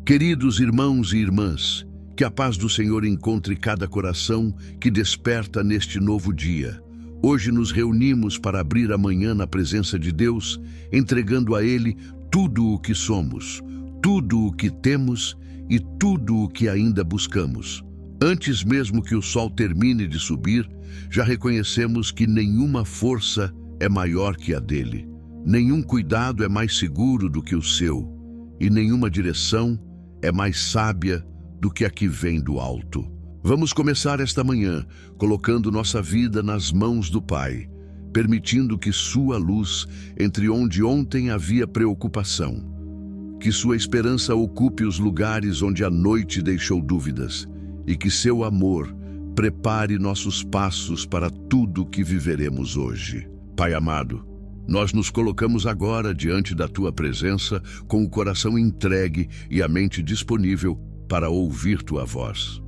Queridos irmãos e irmãs, que a paz do Senhor encontre cada coração que desperta neste novo dia. Hoje nos reunimos para abrir a manhã na presença de Deus, entregando a Ele tudo o que somos, tudo o que temos e tudo o que ainda buscamos. Antes mesmo que o sol termine de subir, já reconhecemos que nenhuma força é maior que a dele, nenhum cuidado é mais seguro do que o seu, e nenhuma direção é mais sábia do que a que vem do alto. Vamos começar esta manhã colocando nossa vida nas mãos do Pai, permitindo que sua luz entre onde ontem havia preocupação, que sua esperança ocupe os lugares onde a noite deixou dúvidas e que seu amor prepare nossos passos para tudo que viveremos hoje. Pai amado, nós nos colocamos agora diante da Tua presença com o coração entregue e a mente disponível para ouvir Tua voz.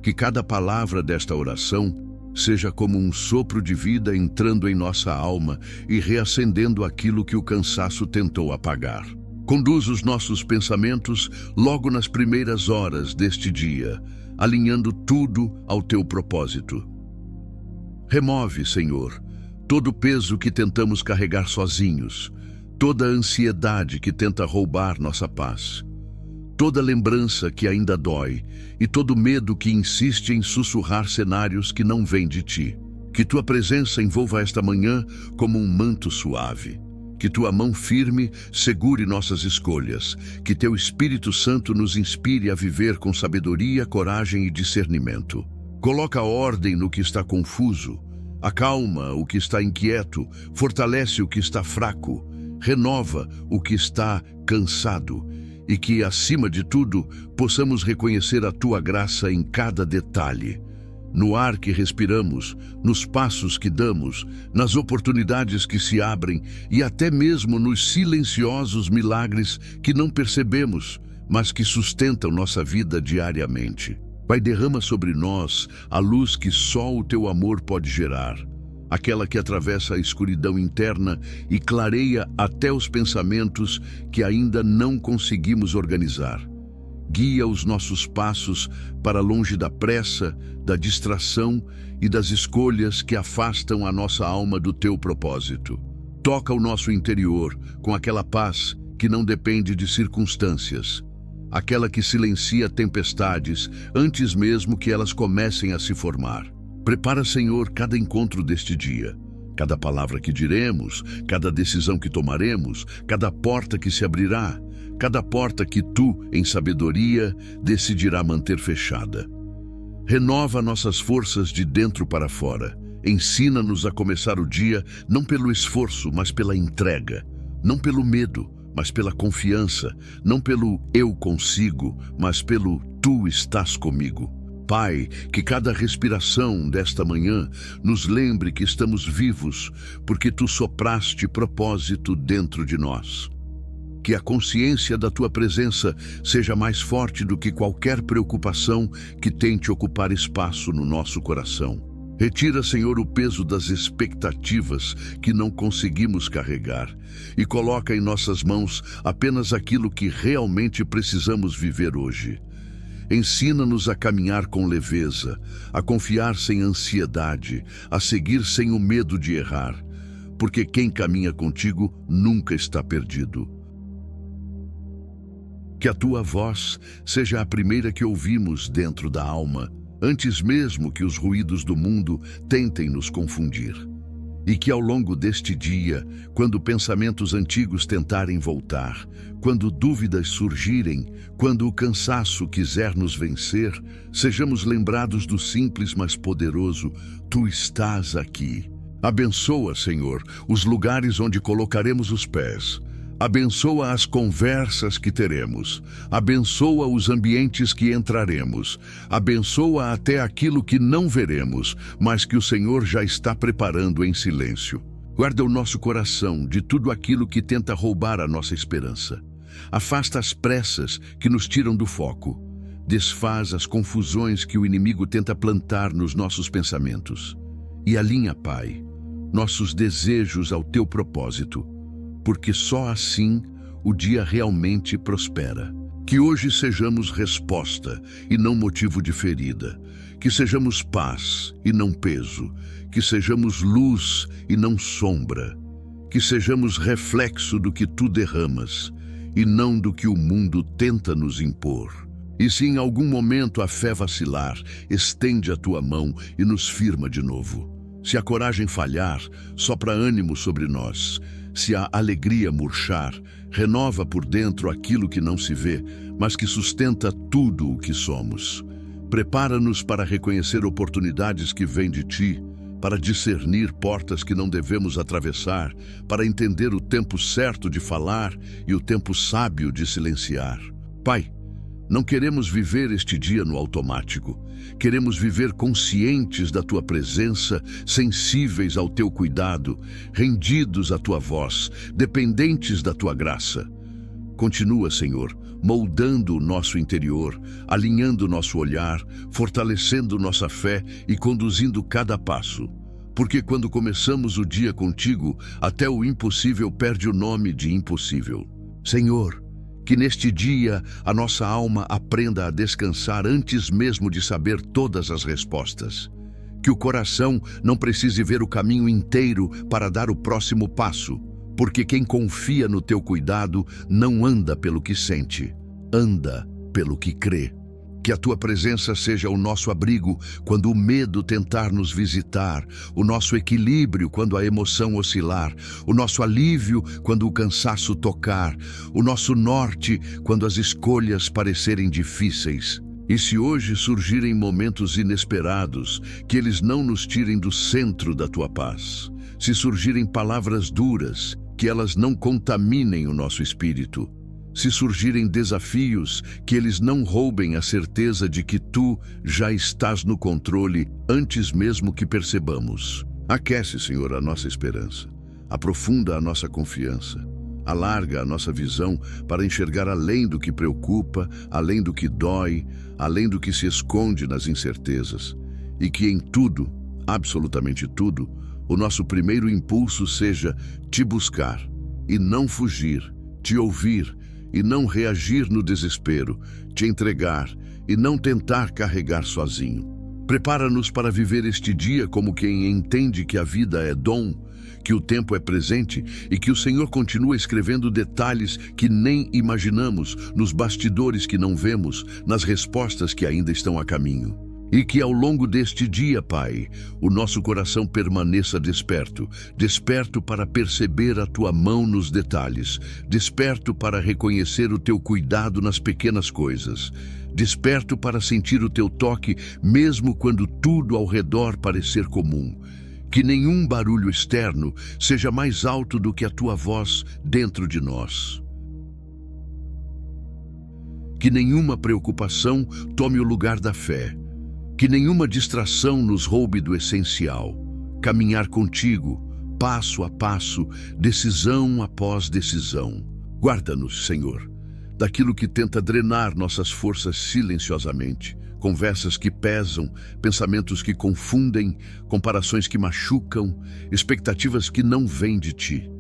Que cada palavra desta oração seja como um sopro de vida entrando em nossa alma e reacendendo aquilo que o cansaço tentou apagar. Conduz os nossos pensamentos logo nas primeiras horas deste dia, alinhando tudo ao Teu propósito. Remove, Senhor, todo o peso que tentamos carregar sozinhos, toda a ansiedade que tenta roubar nossa paz, toda lembrança que ainda dói e todo medo que insiste em sussurrar cenários que não vêm de Ti. Que Tua presença envolva esta manhã como um manto suave. Que Tua mão firme segure nossas escolhas. Que Teu Espírito Santo nos inspire a viver com sabedoria, coragem e discernimento. Coloca ordem no que está confuso. Acalma o que está inquieto, fortalece o que está fraco, renova o que está cansado e que, acima de tudo, possamos reconhecer a Tua graça em cada detalhe, no ar que respiramos, nos passos que damos, nas oportunidades que se abrem e até mesmo nos silenciosos milagres que não percebemos, mas que sustentam nossa vida diariamente. Pai, derrama sobre nós a luz que só o Teu amor pode gerar, aquela que atravessa a escuridão interna e clareia até os pensamentos que ainda não conseguimos organizar. Guia os nossos passos para longe da pressa, da distração e das escolhas que afastam a nossa alma do Teu propósito. Toca o nosso interior com aquela paz que não depende de circunstâncias, aquela que silencia tempestades antes mesmo que elas comecem a se formar. Prepara, Senhor, cada encontro deste dia, cada palavra que diremos, cada decisão que tomaremos, cada porta que se abrirá, cada porta que Tu, em sabedoria, decidirá manter fechada. Renova nossas forças de dentro para fora. Ensina-nos a começar o dia não pelo esforço, mas pela entrega, não pelo medo, mas pela confiança, não pelo eu consigo, mas pelo Tu estás comigo. Pai, que cada respiração desta manhã nos lembre que estamos vivos, porque Tu sopraste propósito dentro de nós. Que a consciência da Tua presença seja mais forte do que qualquer preocupação que tente ocupar espaço no nosso coração. Retira, Senhor, o peso das expectativas que não conseguimos carregar e coloca em nossas mãos apenas aquilo que realmente precisamos viver hoje. Ensina-nos a caminhar com leveza, a confiar sem ansiedade, a seguir sem o medo de errar, porque quem caminha contigo nunca está perdido. Que a Tua voz seja a primeira que ouvimos dentro da alma, antes mesmo que os ruídos do mundo tentem nos confundir. E que ao longo deste dia, quando pensamentos antigos tentarem voltar, quando dúvidas surgirem, quando o cansaço quiser nos vencer, sejamos lembrados do simples mas poderoso: Tu estás aqui. Abençoa, Senhor, os lugares onde colocaremos os pés. Abençoa as conversas que teremos, abençoa os ambientes que entraremos, abençoa até aquilo que não veremos, mas que o Senhor já está preparando em silêncio. Guarda o nosso coração de tudo aquilo que tenta roubar a nossa esperança. Afasta as pressas que nos tiram do foco. Desfaz as confusões que o inimigo tenta plantar nos nossos pensamentos. E alinha, Pai, nossos desejos ao Teu propósito, porque só assim o dia realmente prospera. Que hoje sejamos resposta e não motivo de ferida. Que sejamos paz e não peso. Que sejamos luz e não sombra. Que sejamos reflexo do que tu derramas e não do que o mundo tenta nos impor. E se em algum momento a fé vacilar, estende a tua mão e nos firma de novo. Se a coragem falhar, sopra ânimo sobre nós. Se a alegria murchar, renova por dentro aquilo que não se vê, mas que sustenta tudo o que somos. Prepara-nos para reconhecer oportunidades que vêm de ti, para discernir portas que não devemos atravessar, para entender o tempo certo de falar e o tempo sábio de silenciar. Pai, não queremos viver este dia no automático. Queremos viver conscientes da tua presença, sensíveis ao teu cuidado, rendidos à tua voz, dependentes da tua graça. Continua, Senhor, moldando o nosso interior, alinhando nosso olhar, fortalecendo nossa fé e conduzindo cada passo. Porque quando começamos o dia contigo, até o impossível perde o nome de impossível. Senhor, que neste dia a nossa alma aprenda a descansar antes mesmo de saber todas as respostas. Que o coração não precise ver o caminho inteiro para dar o próximo passo, porque quem confia no teu cuidado não anda pelo que sente, anda pelo que crê. Que a tua presença seja o nosso abrigo quando o medo tentar nos visitar, o nosso equilíbrio quando a emoção oscilar, o nosso alívio quando o cansaço tocar, o nosso norte quando as escolhas parecerem difíceis. E se hoje surgirem momentos inesperados, que eles não nos tirem do centro da tua paz. Se surgirem palavras duras, que elas não contaminem o nosso espírito. Se surgirem desafios, que eles não roubem a certeza de que tu já estás no controle antes mesmo que percebamos. Aquece, Senhor, a nossa esperança. Aprofunda a nossa confiança. Alarga a nossa visão para enxergar além do que preocupa, além do que dói, além do que se esconde nas incertezas. E que em tudo, absolutamente tudo, o nosso primeiro impulso seja te buscar e não fugir, te ouvir e não reagir no desespero, te entregar e não tentar carregar sozinho. Prepara-nos para viver este dia como quem entende que a vida é dom, que o tempo é presente e que o Senhor continua escrevendo detalhes que nem imaginamos, nos bastidores que não vemos, nas respostas que ainda estão a caminho. E que ao longo deste dia, Pai, o nosso coração permaneça desperto, desperto para perceber a Tua mão nos detalhes, desperto para reconhecer o Teu cuidado nas pequenas coisas, desperto para sentir o Teu toque mesmo quando tudo ao redor parecer comum. Que nenhum barulho externo seja mais alto do que a Tua voz dentro de nós. Que nenhuma preocupação tome o lugar da fé. Que nenhuma distração nos roube do essencial. Caminhar contigo, passo a passo, decisão após decisão. Guarda-nos, Senhor, daquilo que tenta drenar nossas forças silenciosamente. Conversas que pesam, pensamentos que confundem, comparações que machucam, expectativas que não vêm de ti.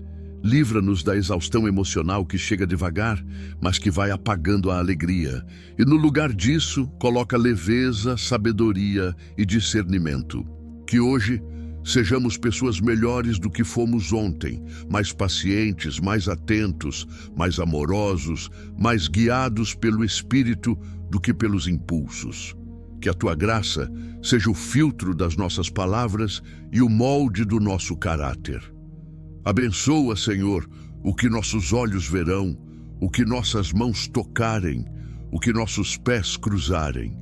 Livra-nos da exaustão emocional que chega devagar, mas que vai apagando a alegria. E no lugar disso, coloca leveza, sabedoria e discernimento. Que hoje sejamos pessoas melhores do que fomos ontem, mais pacientes, mais atentos, mais amorosos, mais guiados pelo Espírito do que pelos impulsos. Que a Tua graça seja o filtro das nossas palavras e o molde do nosso caráter. Abençoa, Senhor, o que nossos olhos verão, o que nossas mãos tocarem, o que nossos pés cruzarem.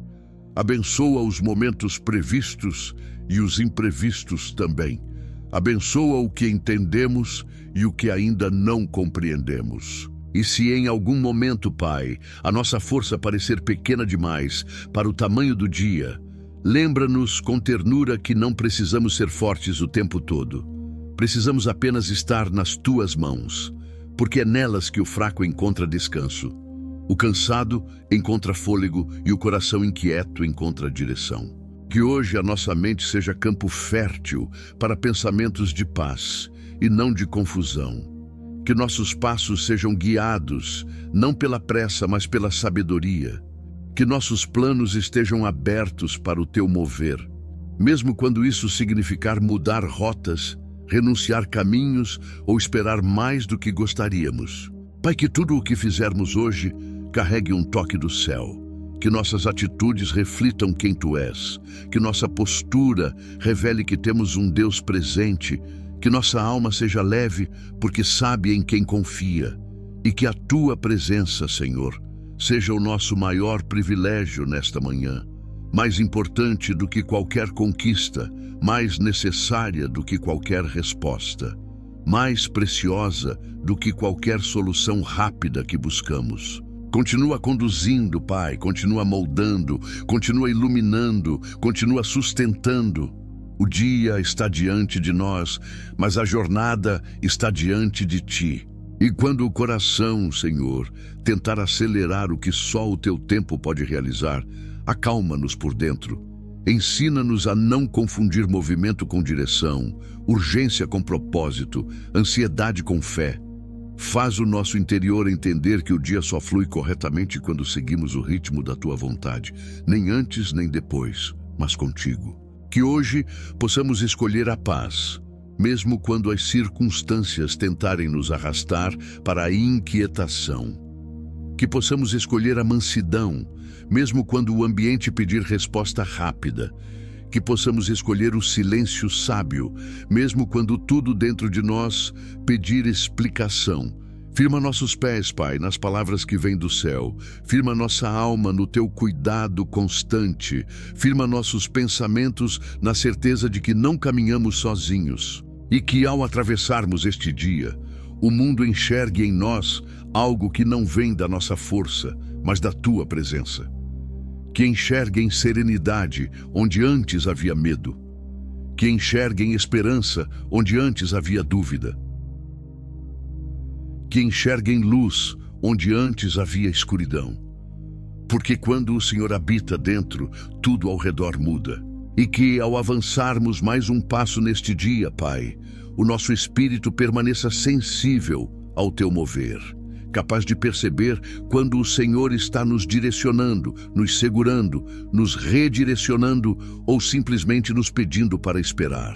Abençoa os momentos previstos e os imprevistos também. Abençoa o que entendemos e o que ainda não compreendemos. E se em algum momento, Pai, a nossa força parecer pequena demais para o tamanho do dia, lembra-nos com ternura que não precisamos ser fortes o tempo todo. Precisamos apenas estar nas Tuas mãos, porque é nelas que o fraco encontra descanso. O cansado encontra fôlego e o coração inquieto encontra direção. Que hoje a nossa mente seja campo fértil para pensamentos de paz e não de confusão. Que nossos passos sejam guiados, não pela pressa, mas pela sabedoria. Que nossos planos estejam abertos para o teu mover, mesmo quando isso significar mudar rotas, renunciar caminhos ou esperar mais do que gostaríamos. Pai, que tudo o que fizermos hoje carregue um toque do céu. Que nossas atitudes reflitam quem Tu és. Que nossa postura revele que temos um Deus presente. Que nossa alma seja leve, porque sabe em quem confia. E que a Tua presença, Senhor, seja o nosso maior privilégio nesta manhã. Mais importante do que qualquer conquista, mais necessária do que qualquer resposta, mais preciosa do que qualquer solução rápida que buscamos. Continua conduzindo, Pai, continua moldando, continua iluminando, continua sustentando. O dia está diante de nós, mas a jornada está diante de Ti. E quando o coração, Senhor, tentar acelerar o que só o Teu tempo pode realizar, acalma-nos por dentro. Ensina-nos a não confundir movimento com direção, urgência com propósito, ansiedade com fé. Faz o nosso interior entender que o dia só flui corretamente quando seguimos o ritmo da Tua vontade, nem antes nem depois, mas contigo. Que hoje possamos escolher a paz, mesmo quando as circunstâncias tentarem nos arrastar para a inquietação. Que possamos escolher a mansidão, mesmo quando o ambiente pedir resposta rápida. Que possamos escolher o silêncio sábio, mesmo quando tudo dentro de nós pedir explicação. Firma nossos pés, Pai, nas palavras que vêm do céu. Firma nossa alma no Teu cuidado constante. Firma nossos pensamentos na certeza de que não caminhamos sozinhos. E que ao atravessarmos este dia, o mundo enxergue em nós algo que não vem da nossa força, mas da Tua presença. Que enxerguem serenidade onde antes havia medo. Que enxerguem esperança onde antes havia dúvida. Que enxerguem luz onde antes havia escuridão. Porque quando o Senhor habita dentro, tudo ao redor muda. E que ao avançarmos mais um passo neste dia, Pai, o nosso espírito permaneça sensível ao Teu mover, capaz de perceber quando o Senhor está nos direcionando, nos segurando, nos redirecionando ou simplesmente nos pedindo para esperar.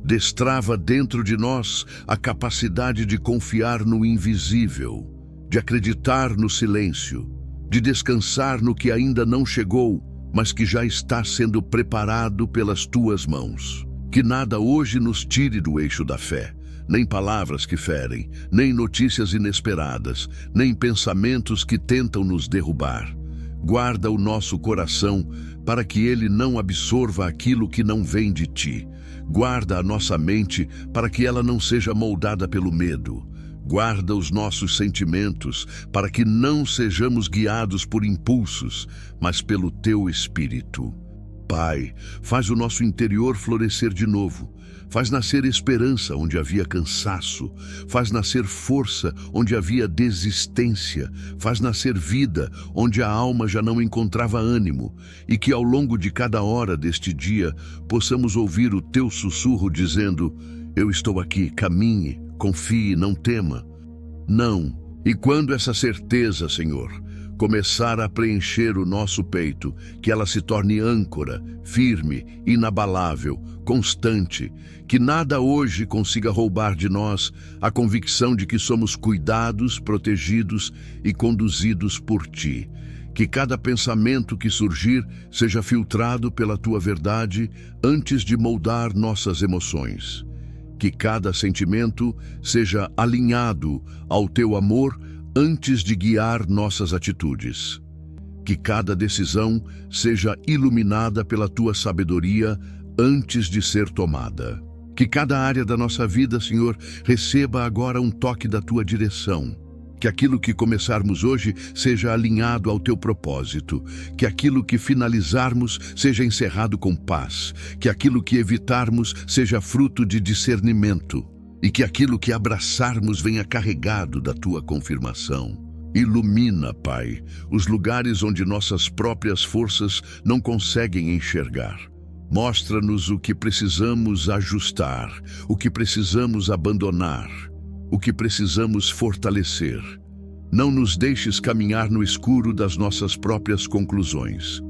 Destrava dentro de nós a capacidade de confiar no invisível, de acreditar no silêncio, de descansar no que ainda não chegou, mas que já está sendo preparado pelas Tuas mãos. Que nada hoje nos tire do eixo da fé. Nem palavras que ferem, nem notícias inesperadas, nem pensamentos que tentam nos derrubar. Guarda o nosso coração para que ele não absorva aquilo que não vem de Ti. Guarda a nossa mente para que ela não seja moldada pelo medo. Guarda os nossos sentimentos para que não sejamos guiados por impulsos, mas pelo Teu Espírito. Pai, faz o nosso interior florescer de novo. Faz nascer esperança onde havia cansaço. Faz nascer força onde havia desistência. Faz nascer vida onde a alma já não encontrava ânimo. E que ao longo de cada hora deste dia possamos ouvir o Teu sussurro dizendo: eu estou aqui, caminhe, confie, não tema. Não. E quando essa certeza, Senhor, começar a preencher o nosso peito, que ela se torne âncora, firme, inabalável, constante, que nada hoje consiga roubar de nós a convicção de que somos cuidados, protegidos e conduzidos por Ti. Que cada pensamento que surgir seja filtrado pela Tua verdade antes de moldar nossas emoções. Que cada sentimento seja alinhado ao Teu amor antes de guiar nossas atitudes. Que cada decisão seja iluminada pela Tua sabedoria antes de ser tomada. Que cada área da nossa vida, Senhor, receba agora um toque da Tua direção. Que aquilo que começarmos hoje seja alinhado ao Teu propósito. Que aquilo que finalizarmos seja encerrado com paz. Que aquilo que evitarmos seja fruto de discernimento. E que aquilo que abraçarmos venha carregado da Tua confirmação. Ilumina, Pai, os lugares onde nossas próprias forças não conseguem enxergar. Mostra-nos o que precisamos ajustar, o que precisamos abandonar. o que precisamos fortalecer. Não nos deixes caminhar no escuro das nossas próprias conclusões.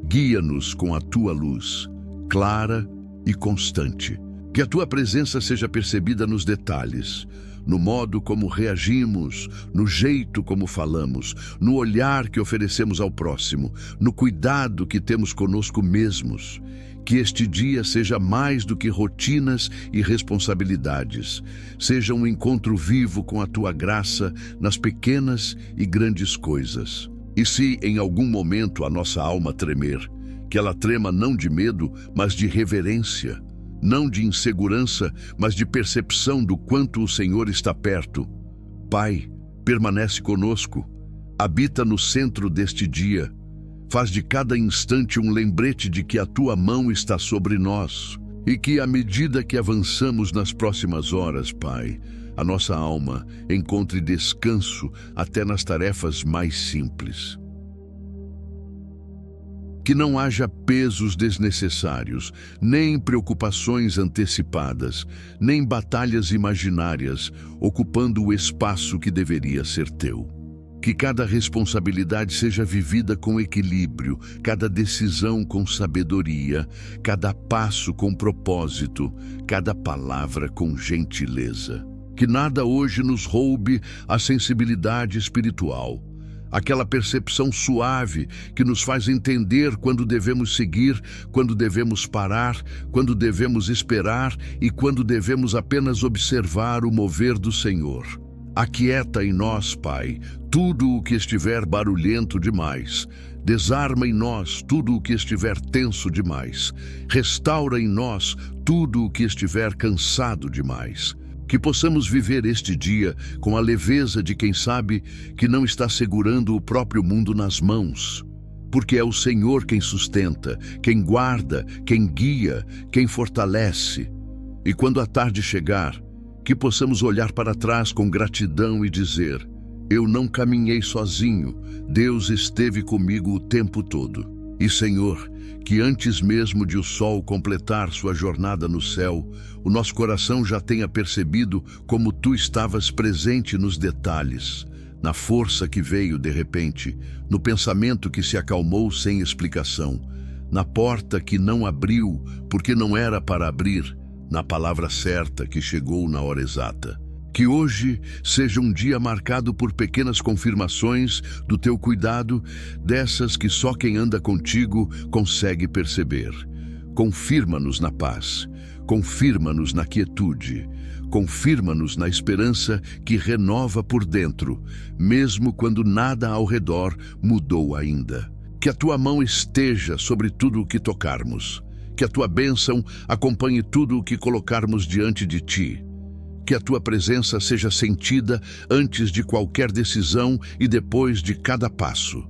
Guia-nos com a tua luz, clara e constante. Que a tua presença seja percebida nos detalhes, no modo como reagimos, no jeito como falamos, no olhar que oferecemos ao próximo, no cuidado que temos conosco mesmos. Que este dia seja mais do que rotinas e responsabilidades. Seja um encontro vivo com a tua graça nas pequenas e grandes coisas. E se em algum momento a nossa alma tremer, que ela trema não de medo, mas de reverência, não de insegurança, mas de percepção do quanto o Senhor está perto. Pai, permanece conosco, habita no centro deste dia, faz de cada instante um lembrete de que a tua mão está sobre nós e que, à medida que avançamos nas próximas horas, Pai, a nossa alma encontre descanso até nas tarefas mais simples. Que não haja pesos desnecessários, nem preocupações antecipadas, nem batalhas imaginárias ocupando o espaço que deveria ser teu. Que cada responsabilidade seja vivida com equilíbrio, cada decisão com sabedoria, cada passo com propósito, cada palavra com gentileza. Que nada hoje nos roube a sensibilidade espiritual, aquela percepção suave que nos faz entender quando devemos seguir, quando devemos parar, quando devemos esperar e quando devemos apenas observar o mover do Senhor. Aquieta em nós, Pai, tudo o que estiver barulhento demais. Desarma em nós tudo o que estiver tenso demais. Restaura em nós tudo o que estiver cansado demais. Que possamos viver este dia com a leveza de quem sabe que não está segurando o próprio mundo nas mãos, porque é o Senhor quem sustenta, quem guarda, quem guia, quem fortalece. E quando a tarde chegar, que possamos olhar para trás com gratidão e dizer: eu não caminhei sozinho, Deus esteve comigo o tempo todo. E, Senhor, que antes mesmo de o sol completar sua jornada no céu, o nosso coração já tenha percebido como tu estavas presente nos detalhes, na força que veio de repente, no pensamento que se acalmou sem explicação, na porta que não abriu porque não era para abrir, na palavra certa que chegou na hora exata. Que hoje seja um dia marcado por pequenas confirmações do teu cuidado, dessas que só quem anda contigo consegue perceber. Confirma-nos na paz, confirma-nos na quietude, confirma-nos na esperança que renova por dentro, mesmo quando nada ao redor mudou ainda. Que a tua mão esteja sobre tudo o que tocarmos, que a tua bênção acompanhe tudo o que colocarmos diante de ti. Que a tua presença seja sentida antes de qualquer decisão e depois de cada passo.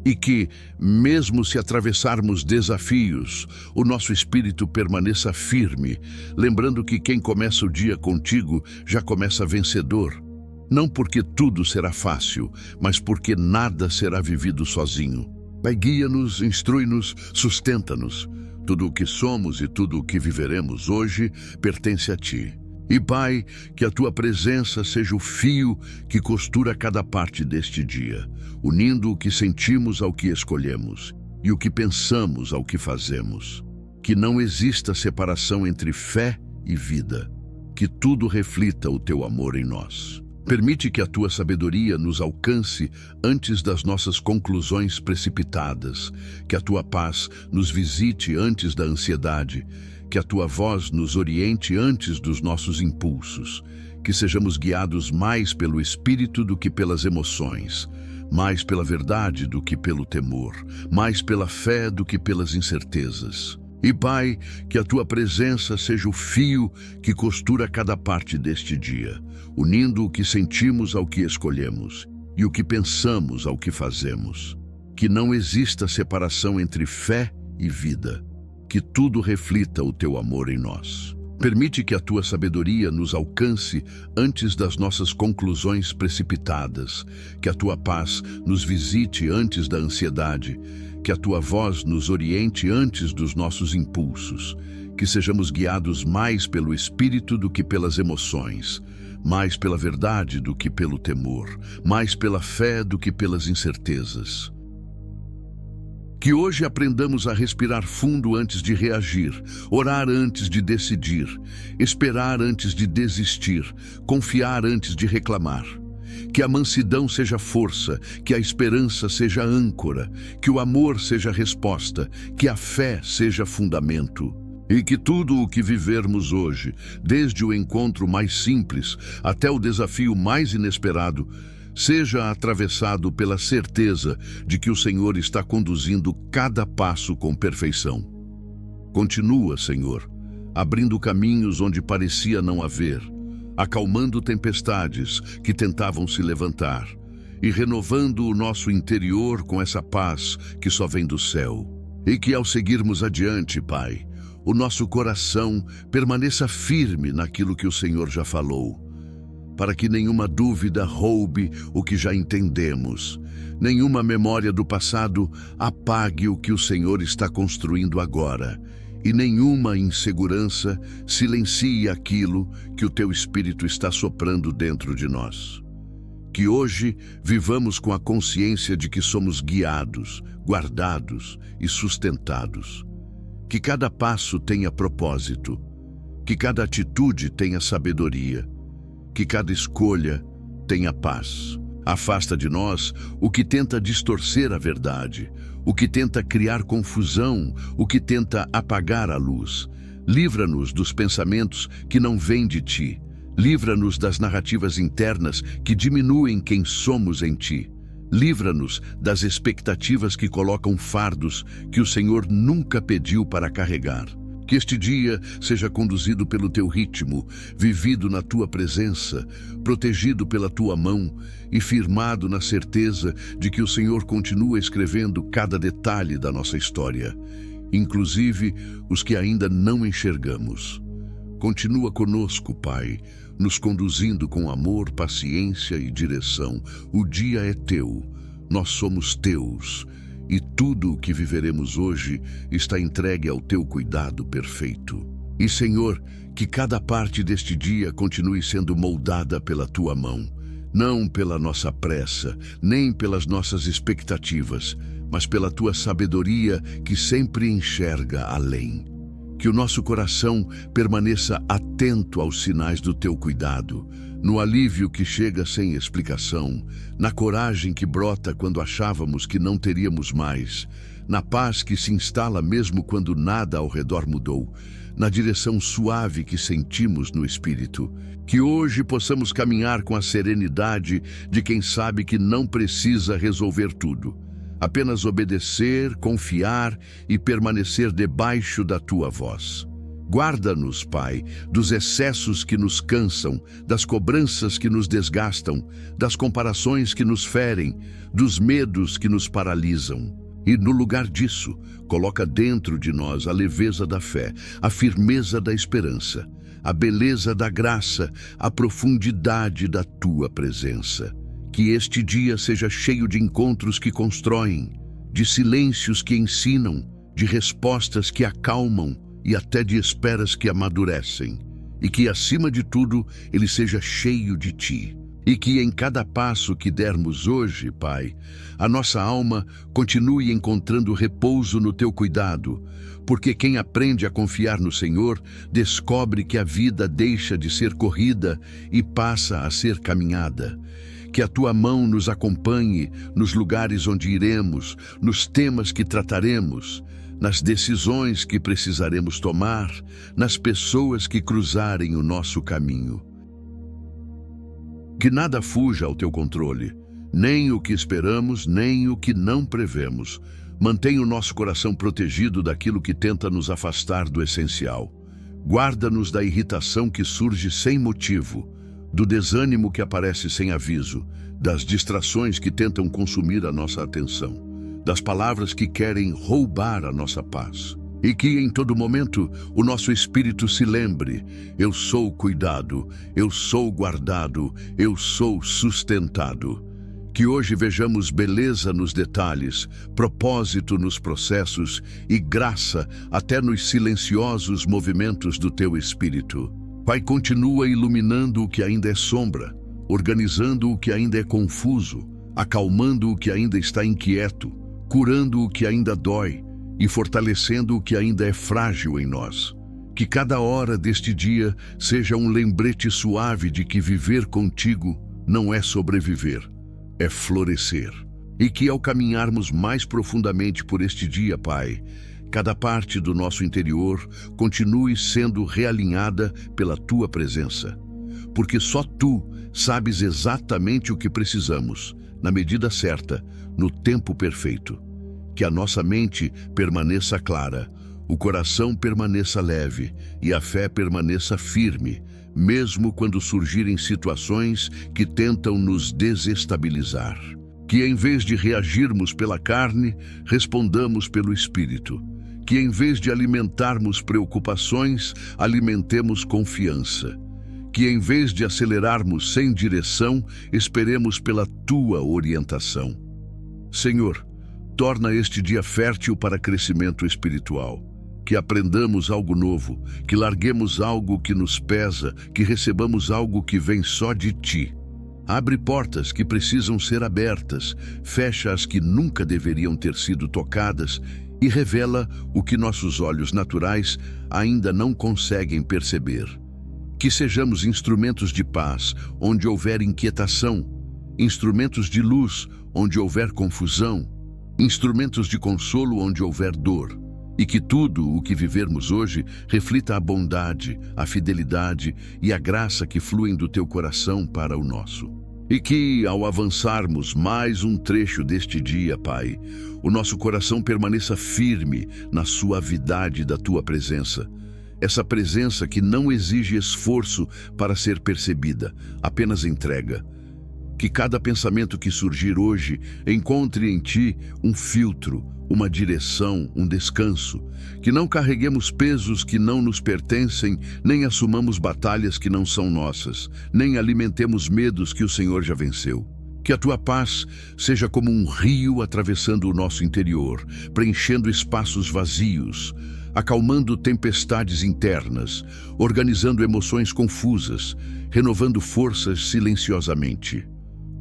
E que, mesmo se atravessarmos desafios, o nosso espírito permaneça firme, lembrando que quem começa o dia contigo já começa vencedor. Não porque tudo será fácil, mas porque nada será vivido sozinho. Pai, guia-nos, instrui-nos, sustenta-nos. Tudo o que somos e tudo o que viveremos hoje pertence a ti. E, Pai, que a tua presença seja o fio que costura cada parte deste dia, unindo o que sentimos ao que escolhemos e o que pensamos ao que fazemos. Que não exista separação entre fé e vida, que tudo reflita o teu amor em nós. Permite que a tua sabedoria nos alcance antes das nossas conclusões precipitadas, que a tua paz nos visite antes da ansiedade, que a tua voz nos oriente antes dos nossos impulsos, que sejamos guiados mais pelo Espírito do que pelas emoções, mais pela verdade do que pelo temor, mais pela fé do que pelas incertezas. E, Pai, que a tua presença seja o fio que costura cada parte deste dia, unindo o que sentimos ao que escolhemos e o que pensamos ao que fazemos. Que não exista separação entre fé e vida, que tudo reflita o teu amor em nós. Permite que a tua sabedoria nos alcance antes das nossas conclusões precipitadas, que a tua paz nos visite antes da ansiedade, que a tua voz nos oriente antes dos nossos impulsos, que sejamos guiados mais pelo Espírito do que pelas emoções, mais pela verdade do que pelo temor, mais pela fé do que pelas incertezas. Que hoje aprendamos a respirar fundo antes de reagir, orar antes de decidir, esperar antes de desistir, confiar antes de reclamar. Que a mansidão seja força, que a esperança seja âncora, que o amor seja resposta, que a fé seja fundamento. E que tudo o que vivermos hoje, desde o encontro mais simples até o desafio mais inesperado, seja atravessado pela certeza de que o Senhor está conduzindo cada passo com perfeição. Continua, Senhor, abrindo caminhos onde parecia não haver, acalmando tempestades que tentavam se levantar e renovando o nosso interior com essa paz que só vem do céu. E que ao seguirmos adiante, Pai, o nosso coração permaneça firme naquilo que o Senhor já falou, para que nenhuma dúvida roube o que já entendemos, nenhuma memória do passado apague o que o Senhor está construindo agora, e nenhuma insegurança silencie aquilo que o Teu Espírito está soprando dentro de nós. Que hoje vivamos com a consciência de que somos guiados, guardados e sustentados. Que cada passo tenha propósito, que cada atitude tenha sabedoria, que cada escolha tenha paz. Afasta de nós o que tenta distorcer a verdade, o que tenta criar confusão, o que tenta apagar a luz. Livra-nos dos pensamentos que não vêm de Ti. Livra-nos das narrativas internas que diminuem quem somos em Ti. Livra-nos das expectativas que colocam fardos que o Senhor nunca pediu para carregar. Que este dia seja conduzido pelo Teu ritmo, vivido na Tua presença, protegido pela Tua mão e firmado na certeza de que o Senhor continua escrevendo cada detalhe da nossa história, inclusive os que ainda não enxergamos. Continua conosco, Pai, nos conduzindo com amor, paciência e direção. O dia é Teu, nós somos Teus. E tudo o que viveremos hoje está entregue ao Teu cuidado perfeito. E, Senhor, que cada parte deste dia continue sendo moldada pela Tua mão, não pela nossa pressa, nem pelas nossas expectativas, mas pela Tua sabedoria que sempre enxerga além. Que o nosso coração permaneça atento aos sinais do Teu cuidado, no alívio que chega sem explicação, na coragem que brota quando achávamos que não teríamos mais, na paz que se instala mesmo quando nada ao redor mudou, na direção suave que sentimos no Espírito. Que hoje possamos caminhar com a serenidade de quem sabe que não precisa resolver tudo. Apenas obedecer, confiar e permanecer debaixo da Tua voz. Guarda-nos, Pai, dos excessos que nos cansam, das cobranças que nos desgastam, das comparações que nos ferem, dos medos que nos paralisam. E no lugar disso, coloca dentro de nós a leveza da fé, a firmeza da esperança, a beleza da graça, a profundidade da Tua presença. Que este dia seja cheio de encontros que constroem, de silêncios que ensinam, de respostas que acalmam e até de esperas que amadurecem. E que, acima de tudo, ele seja cheio de Ti. E que em cada passo que dermos hoje, Pai, a nossa alma continue encontrando repouso no Teu cuidado, porque quem aprende a confiar no Senhor descobre que a vida deixa de ser corrida e passa a ser caminhada. Que a Tua mão nos acompanhe nos lugares onde iremos, nos temas que trataremos, nas decisões que precisaremos tomar, nas pessoas que cruzarem o nosso caminho. Que nada fuja ao Teu controle, nem o que esperamos, nem o que não prevemos. Mantenha o nosso coração protegido daquilo que tenta nos afastar do essencial. Guarda-nos da irritação que surge sem motivo, do desânimo que aparece sem aviso, das distrações que tentam consumir a nossa atenção, das palavras que querem roubar a nossa paz. E que em todo momento o nosso espírito se lembre: eu sou cuidado, eu sou guardado, eu sou sustentado. Que hoje vejamos beleza nos detalhes, propósito nos processos e graça até nos silenciosos movimentos do Teu Espírito. Pai, continua iluminando o que ainda é sombra, organizando o que ainda é confuso, acalmando o que ainda está inquieto, curando o que ainda dói e fortalecendo o que ainda é frágil em nós. Que cada hora deste dia seja um lembrete suave de que viver contigo não é sobreviver, é florescer. E que ao caminharmos mais profundamente por este dia, Pai, cada parte do nosso interior continue sendo realinhada pela Tua presença. Porque só Tu sabes exatamente o que precisamos, na medida certa, no tempo perfeito. Que a nossa mente permaneça clara, o coração permaneça leve e a fé permaneça firme, mesmo quando surgirem situações que tentam nos desestabilizar. Que em vez de reagirmos pela carne, respondamos pelo Espírito. Que em vez de alimentarmos preocupações, alimentemos confiança. Que em vez de acelerarmos sem direção, esperemos pela Tua orientação. Senhor, torna este dia fértil para crescimento espiritual. Que aprendamos algo novo, que larguemos algo que nos pesa, que recebamos algo que vem só de Ti. Abre portas que precisam ser abertas, fecha as que nunca deveriam ter sido tocadas e revela o que nossos olhos naturais ainda não conseguem perceber. Que sejamos instrumentos de paz onde houver inquietação, instrumentos de luz onde houver confusão, instrumentos de consolo onde houver dor. E que tudo o que vivermos hoje reflita a bondade, a fidelidade e a graça que fluem do Teu coração para o nosso. E que, ao avançarmos mais um trecho deste dia, Pai, o nosso coração permaneça firme na suavidade da Tua presença. Essa presença que não exige esforço para ser percebida, apenas entrega. Que cada pensamento que surgir hoje encontre em Ti um filtro, uma direção, um descanso. Que não carreguemos pesos que não nos pertencem, nem assumamos batalhas que não são nossas, nem alimentemos medos que o Senhor já venceu. Que a Tua paz seja como um rio atravessando o nosso interior, preenchendo espaços vazios, acalmando tempestades internas, organizando emoções confusas, renovando forças silenciosamente.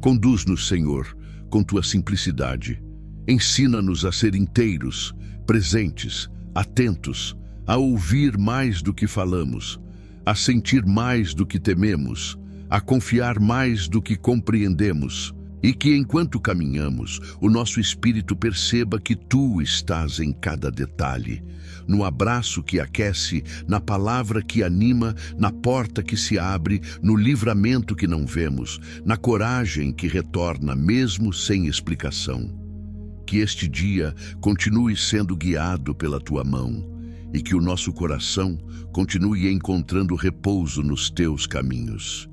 Conduz-nos, Senhor, com Tua simplicidade. Ensina-nos a ser inteiros, presentes, atentos, a ouvir mais do que falamos, a sentir mais do que tememos, a confiar mais do que compreendemos, e que enquanto caminhamos, o nosso espírito perceba que Tu estás em cada detalhe, no abraço que aquece, na palavra que anima, na porta que se abre, no livramento que não vemos, na coragem que retorna mesmo sem explicação. Que este dia continue sendo guiado pela Tua mão e que o nosso coração continue encontrando repouso nos Teus caminhos.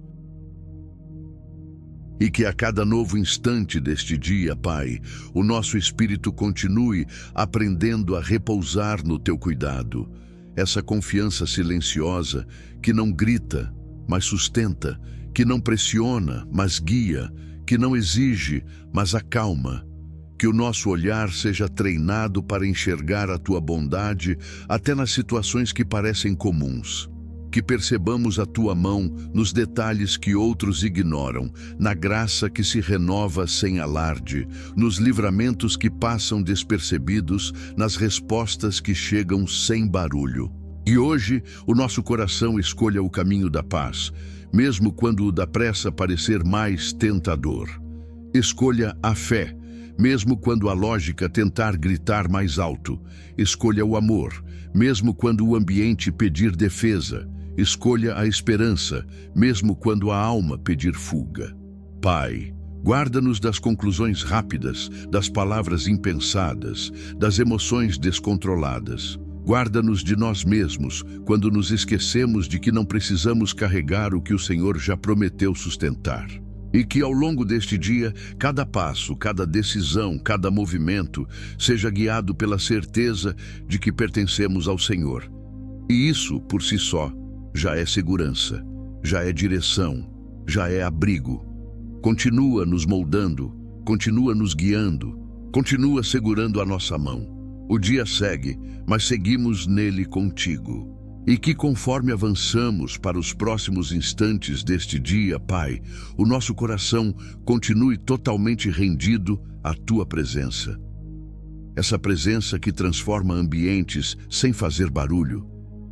E que a cada novo instante deste dia, Pai, o nosso espírito continue aprendendo a repousar no Teu cuidado. Essa confiança silenciosa que não grita, mas sustenta, que não pressiona, mas guia, que não exige, mas acalma. Que o nosso olhar seja treinado para enxergar a Tua bondade até nas situações que parecem comuns. Que percebamos a Tua mão nos detalhes que outros ignoram, na graça que se renova sem alarde, nos livramentos que passam despercebidos, nas respostas que chegam sem barulho. E hoje o nosso coração escolha o caminho da paz, mesmo quando o da pressa parecer mais tentador. Escolha a fé, mesmo quando a lógica tentar gritar mais alto. Escolha o amor, mesmo quando o ambiente pedir defesa. Escolha a esperança, mesmo quando a alma pedir fuga. Pai, guarda-nos das conclusões rápidas, das palavras impensadas, das emoções descontroladas. Guarda-nos de nós mesmos, quando nos esquecemos de que não precisamos carregar o que o Senhor já prometeu sustentar. E que ao longo deste dia, cada passo, cada decisão, cada movimento seja guiado pela certeza de que pertencemos ao Senhor. E isso, por si só, já é segurança, já é direção, já é abrigo. Continua nos moldando, continua nos guiando, continua segurando a nossa mão. O dia segue, mas seguimos nele contigo. E que conforme avançamos para os próximos instantes deste dia, Pai, o nosso coração continue totalmente rendido à Tua presença. Essa presença que transforma ambientes sem fazer barulho,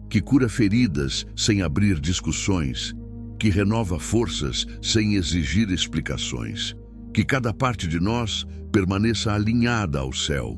que cura feridas sem abrir discussões, que renova forças sem exigir explicações. Que cada parte de nós permaneça alinhada ao céu,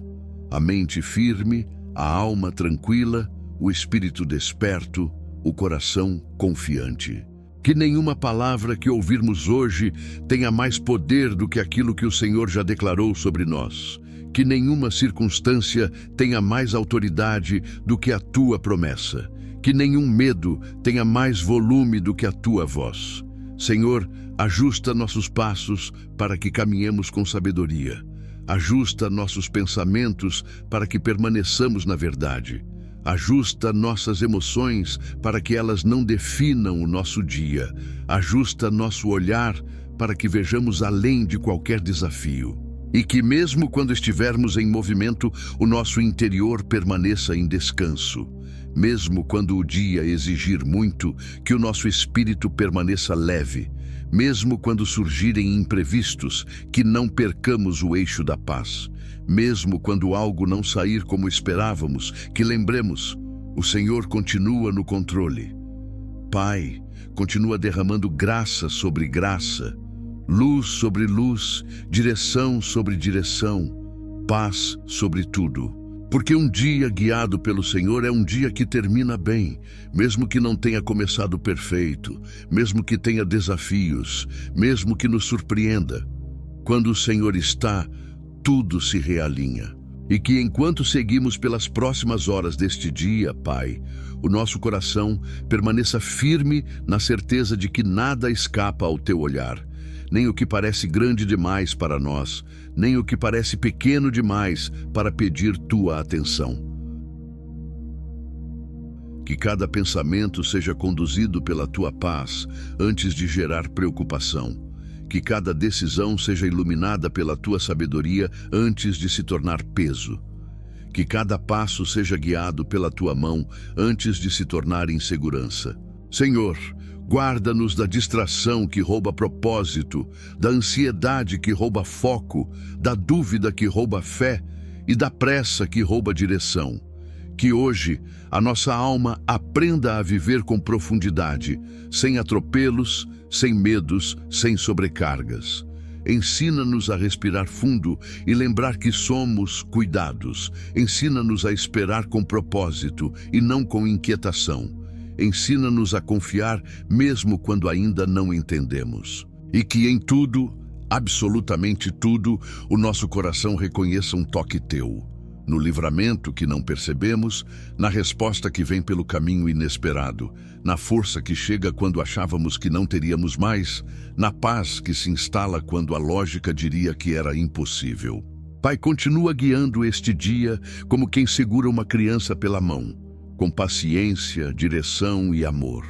a mente firme, a alma tranquila, o espírito desperto, o coração confiante. Que nenhuma palavra que ouvirmos hoje tenha mais poder do que aquilo que o Senhor já declarou sobre nós. Que nenhuma circunstância tenha mais autoridade do que a Tua promessa. Que nenhum medo tenha mais volume do que a Tua voz. Senhor, ajusta nossos passos para que caminhemos com sabedoria. Ajusta nossos pensamentos para que permaneçamos na verdade. Ajusta nossas emoções para que elas não definam o nosso dia. Ajusta nosso olhar para que vejamos além de qualquer desafio. E que mesmo quando estivermos em movimento, o nosso interior permaneça em descanso. Mesmo quando o dia exigir muito, que o nosso espírito permaneça leve. Mesmo quando surgirem imprevistos, que não percamos o eixo da paz. Mesmo quando algo não sair como esperávamos, que lembremos, o Senhor continua no controle. Pai, continua derramando graça sobre graça, luz sobre luz, direção sobre direção, paz sobre tudo. Porque um dia guiado pelo Senhor é um dia que termina bem, mesmo que não tenha começado perfeito, mesmo que tenha desafios, mesmo que nos surpreenda. Quando o Senhor está, tudo se realinha. E que enquanto seguimos pelas próximas horas deste dia, Pai, o nosso coração permaneça firme na certeza de que nada escapa ao Teu olhar. Nem o que parece grande demais para nós, nem o que parece pequeno demais para pedir Tua atenção. Que cada pensamento seja conduzido pela Tua paz antes de gerar preocupação. Que cada decisão seja iluminada pela Tua sabedoria antes de se tornar peso. Que cada passo seja guiado pela Tua mão antes de se tornar insegurança. Senhor, guarda-nos da distração que rouba propósito, da ansiedade que rouba foco, da dúvida que rouba fé e da pressa que rouba direção. Que hoje a nossa alma aprenda a viver com profundidade, sem atropelos, sem medos, sem sobrecargas. Ensina-nos a respirar fundo e lembrar que somos cuidados. Ensina-nos a esperar com propósito e não com inquietação. Ensina-nos a confiar mesmo quando ainda não entendemos. E que em tudo, absolutamente tudo, o nosso coração reconheça um toque Teu. No livramento que não percebemos, na resposta que vem pelo caminho inesperado, na força que chega quando achávamos que não teríamos mais, na paz que se instala quando a lógica diria que era impossível. Pai, continua guiando este dia como quem segura uma criança pela mão, com paciência, direção e amor.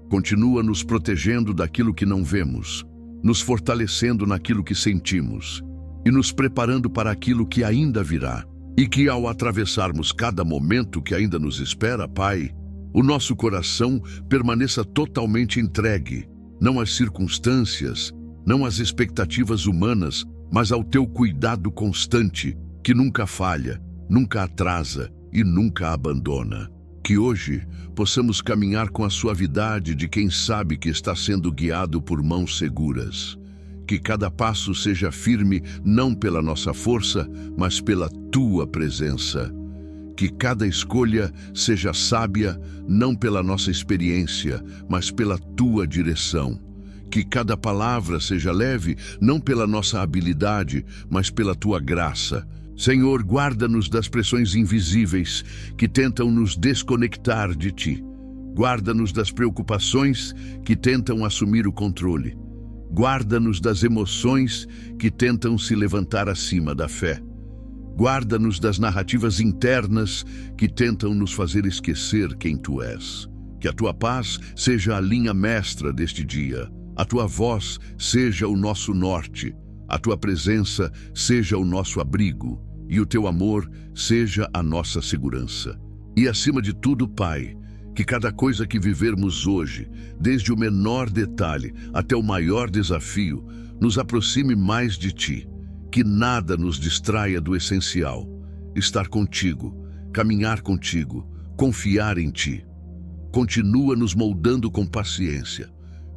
Continua nos protegendo daquilo que não vemos, nos fortalecendo naquilo que sentimos e nos preparando para aquilo que ainda virá. E que ao atravessarmos cada momento que ainda nos espera, Pai, o nosso coração permaneça totalmente entregue, não às circunstâncias, não às expectativas humanas, mas ao Teu cuidado constante, que nunca falha, nunca atrasa e nunca abandona. Que hoje possamos caminhar com a suavidade de quem sabe que está sendo guiado por mãos seguras. Que cada passo seja firme não pela nossa força, mas pela Tua presença. Que cada escolha seja sábia não pela nossa experiência, mas pela Tua direção. Que cada palavra seja leve não pela nossa habilidade, mas pela Tua graça. Senhor, guarda-nos das pressões invisíveis que tentam nos desconectar de Ti. Guarda-nos das preocupações que tentam assumir o controle. Guarda-nos das emoções que tentam se levantar acima da fé. Guarda-nos das narrativas internas que tentam nos fazer esquecer quem Tu és. Que a Tua paz seja a linha mestra deste dia. A Tua voz seja o nosso norte. A tua presença seja o nosso abrigo e o teu amor seja a nossa segurança. E acima de tudo, Pai, que cada coisa que vivermos hoje, desde o menor detalhe até o maior desafio, nos aproxime mais de Ti. Que nada nos distraia do essencial: estar contigo, caminhar contigo, confiar em Ti. Continua nos moldando com paciência.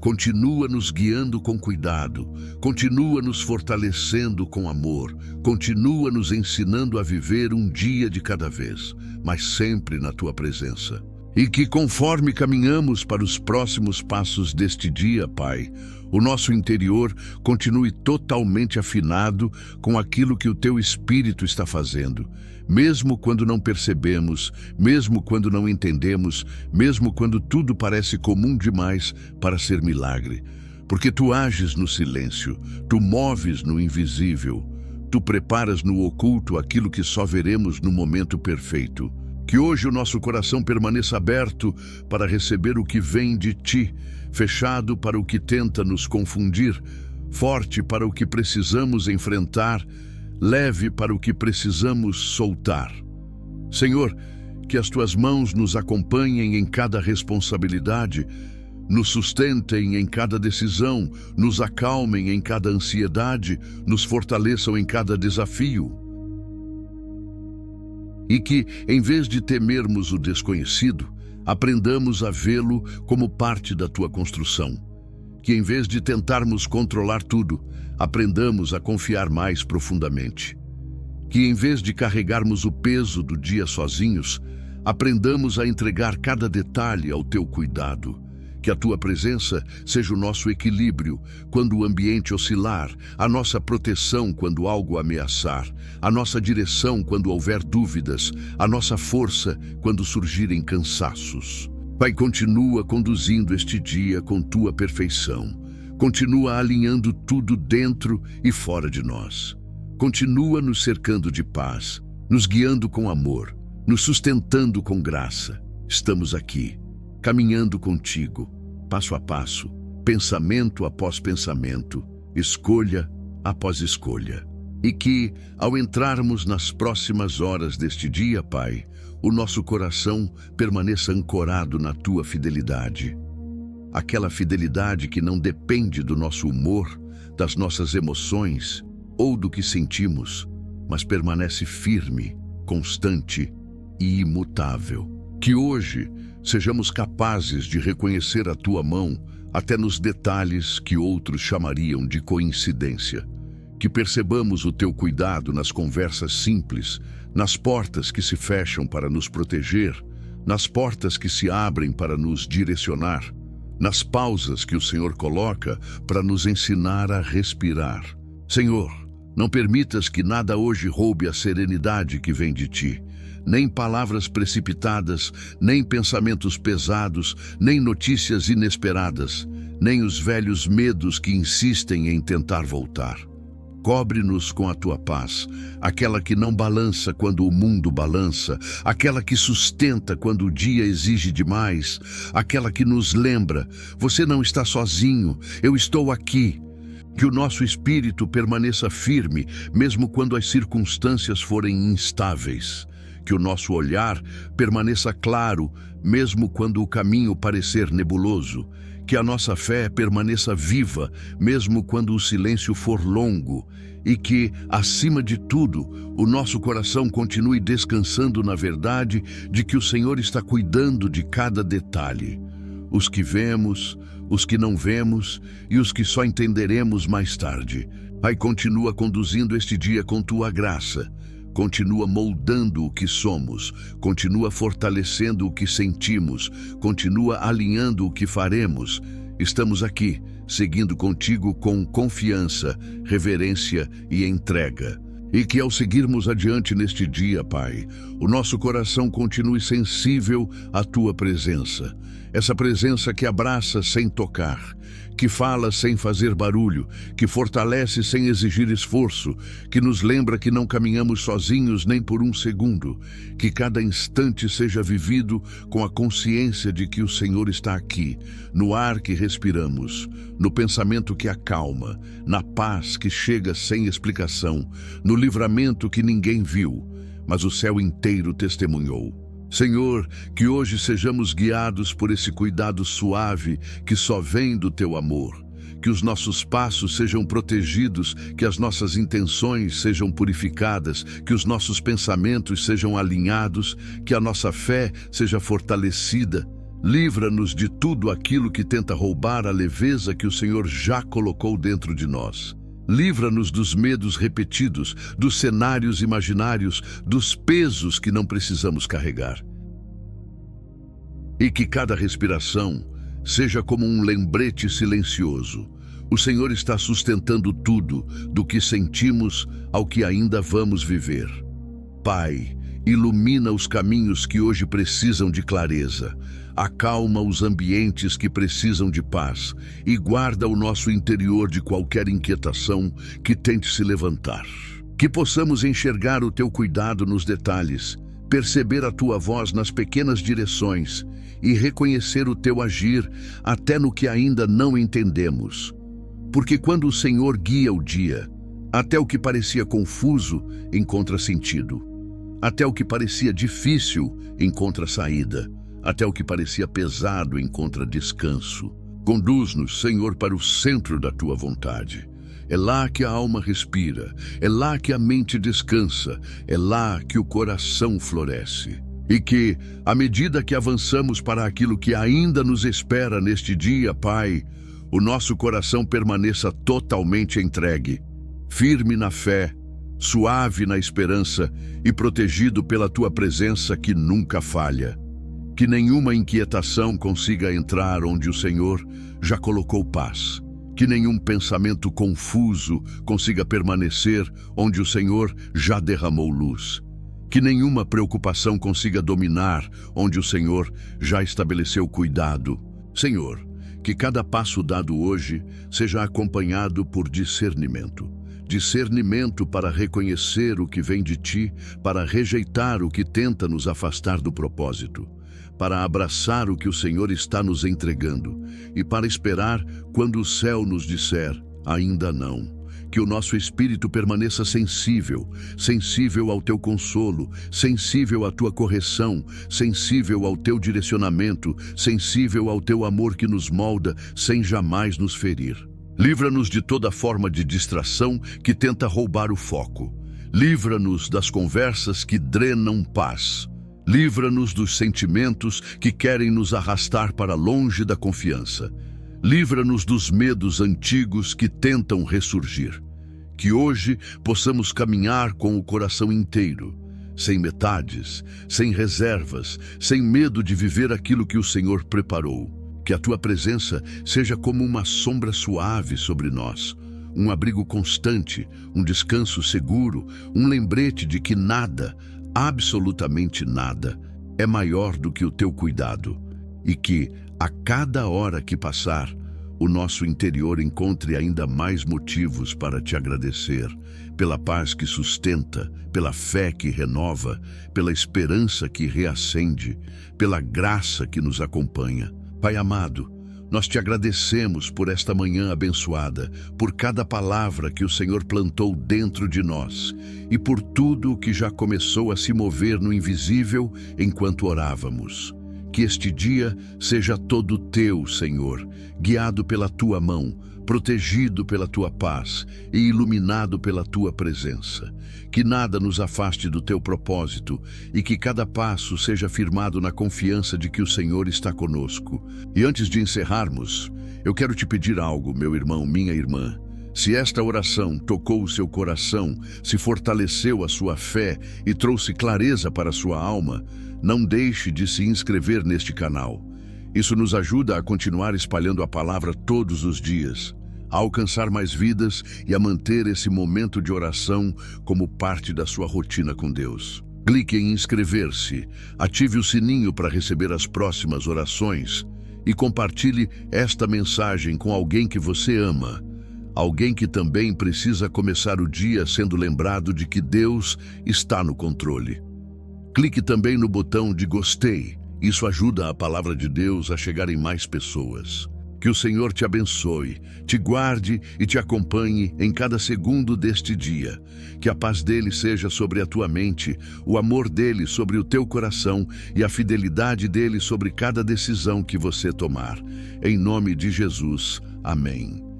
Continua nos guiando com cuidado, continua nos fortalecendo com amor, continua nos ensinando a viver um dia de cada vez, mas sempre na Tua presença. E que conforme caminhamos para os próximos passos deste dia, Pai, o nosso interior continue totalmente afinado com aquilo que o Teu Espírito está fazendo, mesmo quando não percebemos, mesmo quando não entendemos, mesmo quando tudo parece comum demais para ser milagre. Porque Tu ages no silêncio, Tu moves no invisível, Tu preparas no oculto aquilo que só veremos no momento perfeito. Que hoje o nosso coração permaneça aberto para receber o que vem de Ti, fechado para o que tenta nos confundir, forte para o que precisamos enfrentar, leve para o que precisamos soltar. Senhor, que as Tuas mãos nos acompanhem em cada responsabilidade, nos sustentem em cada decisão, nos acalmem em cada ansiedade, nos fortaleçam em cada desafio. E que, em vez de temermos o desconhecido, aprendamos a vê-lo como parte da Tua construção. Que, em vez de tentarmos controlar tudo, aprendamos a confiar mais profundamente. Que, em vez de carregarmos o peso do dia sozinhos, aprendamos a entregar cada detalhe ao Teu cuidado. Que a Tua presença seja o nosso equilíbrio quando o ambiente oscilar, a nossa proteção quando algo ameaçar, a nossa direção quando houver dúvidas, a nossa força quando surgirem cansaços. Pai, continua conduzindo este dia com Tua perfeição. Continua alinhando tudo dentro e fora de nós. Continua nos cercando de paz, nos guiando com amor, nos sustentando com graça. Estamos aqui, caminhando contigo, passo a passo, pensamento após pensamento, escolha após escolha. E que, ao entrarmos nas próximas horas deste dia, Pai, o nosso coração permaneça ancorado na Tua fidelidade. Aquela fidelidade que não depende do nosso humor, das nossas emoções ou do que sentimos, mas permanece firme, constante e imutável. Que hoje sejamos capazes de reconhecer a Tua mão até nos detalhes que outros chamariam de coincidência. Que percebamos o Teu cuidado nas conversas simples, nas portas que se fecham para nos proteger, nas portas que se abrem para nos direcionar, nas pausas que o Senhor coloca para nos ensinar a respirar. Senhor, não permitas que nada hoje roube a serenidade que vem de Ti. Nem palavras precipitadas, nem pensamentos pesados, nem notícias inesperadas, nem os velhos medos que insistem em tentar voltar. Cobre-nos com a Tua paz, aquela que não balança quando o mundo balança, aquela que sustenta quando o dia exige demais, aquela que nos lembra: você não está sozinho, eu estou aqui. Que o nosso espírito permaneça firme, mesmo quando as circunstâncias forem instáveis. Que o nosso olhar permaneça claro, mesmo quando o caminho parecer nebuloso. Que a nossa fé permaneça viva, mesmo quando o silêncio for longo. E que, acima de tudo, o nosso coração continue descansando na verdade de que o Senhor está cuidando de cada detalhe. Os que vemos, os que não vemos e os que só entenderemos mais tarde. Pai, continua conduzindo este dia com Tua graça. Continua moldando o que somos, continua fortalecendo o que sentimos, continua alinhando o que faremos. Estamos aqui, seguindo contigo com confiança, reverência e entrega. E que ao seguirmos adiante neste dia, Pai, o nosso coração continue sensível à Tua presença. Essa presença que abraça sem tocar, que fala sem fazer barulho, que fortalece sem exigir esforço, que nos lembra que não caminhamos sozinhos nem por um segundo, que cada instante seja vivido com a consciência de que o Senhor está aqui, no ar que respiramos, no pensamento que acalma, na paz que chega sem explicação, no livramento que ninguém viu, mas o céu inteiro testemunhou. Senhor, que hoje sejamos guiados por esse cuidado suave que só vem do Teu amor. Que os nossos passos sejam protegidos, que as nossas intenções sejam purificadas, que os nossos pensamentos sejam alinhados, que a nossa fé seja fortalecida. Livra-nos de tudo aquilo que tenta roubar a leveza que o Senhor já colocou dentro de nós. Livra-nos dos medos repetidos, dos cenários imaginários, dos pesos que não precisamos carregar. E que cada respiração seja como um lembrete silencioso. O Senhor está sustentando tudo, do que sentimos ao que ainda vamos viver. Pai, ilumina os caminhos que hoje precisam de clareza. Acalma os ambientes que precisam de paz e guarda o nosso interior de qualquer inquietação que tente se levantar. Que possamos enxergar o Teu cuidado nos detalhes, perceber a Tua voz nas pequenas direções e reconhecer o Teu agir até no que ainda não entendemos. Porque quando o Senhor guia o dia, até o que parecia confuso encontra sentido. Até o que parecia difícil encontra saída. Até o que parecia pesado encontra descanso. Conduz-nos, Senhor, para o centro da Tua vontade. É lá que a alma respira, é lá que a mente descansa, é lá que o coração floresce. E que, à medida que avançamos para aquilo que ainda nos espera neste dia, Pai, o nosso coração permaneça totalmente entregue, firme na fé, suave na esperança e protegido pela Tua presença que nunca falha. Que nenhuma inquietação consiga entrar onde o Senhor já colocou paz. Que nenhum pensamento confuso consiga permanecer onde o Senhor já derramou luz. Que nenhuma preocupação consiga dominar onde o Senhor já estabeleceu cuidado. Senhor, que cada passo dado hoje seja acompanhado por discernimento. Discernimento para reconhecer o que vem de Ti, para rejeitar o que tenta nos afastar do propósito, para abraçar o que o Senhor está nos entregando e para esperar quando o céu nos disser, ainda não. Que o nosso espírito permaneça sensível, sensível ao Teu consolo, sensível à Tua correção, sensível ao Teu direcionamento, sensível ao Teu amor que nos molda sem jamais nos ferir. Livra-nos de toda forma de distração que tenta roubar o foco. Livra-nos das conversas que drenam paz. Livra-nos dos sentimentos que querem nos arrastar para longe da confiança. Livra-nos dos medos antigos que tentam ressurgir. Que hoje possamos caminhar com o coração inteiro, sem metades, sem reservas, sem medo de viver aquilo que o Senhor preparou. Que a Tua presença seja como uma sombra suave sobre nós, um abrigo constante, um descanso seguro, um lembrete de que nada, absolutamente nada, é maior do que o Teu cuidado, e que, a cada hora que passar, o nosso interior encontre ainda mais motivos para Te agradecer, pela paz que sustenta, pela fé que renova, pela esperança que reacende, pela graça que nos acompanha. Pai amado, nós Te agradecemos por esta manhã abençoada, por cada palavra que o Senhor plantou dentro de nós e por tudo o que já começou a se mover no invisível enquanto orávamos. Que este dia seja todo Teu, Senhor, guiado pela Tua mão, protegido pela Tua paz e iluminado pela Tua presença. Que nada nos afaste do Teu propósito e que cada passo seja firmado na confiança de que o Senhor está conosco. E antes de encerrarmos, eu quero te pedir algo, meu irmão, minha irmã. Se esta oração tocou o seu coração, se fortaleceu a sua fé e trouxe clareza para a sua alma, não deixe de se inscrever neste canal. Isso nos ajuda a continuar espalhando a palavra todos os dias, a alcançar mais vidas e a manter esse momento de oração como parte da sua rotina com Deus. Clique em inscrever-se, ative o sininho para receber as próximas orações e compartilhe esta mensagem com alguém que você ama. Alguém que também precisa começar o dia sendo lembrado de que Deus está no controle. Clique também no botão de gostei. Isso ajuda a palavra de Deus a chegar em mais pessoas. Que o Senhor te abençoe, te guarde e te acompanhe em cada segundo deste dia. Que a paz dele seja sobre a tua mente, o amor dele sobre o teu coração e a fidelidade dele sobre cada decisão que você tomar. Em nome de Jesus. Amém.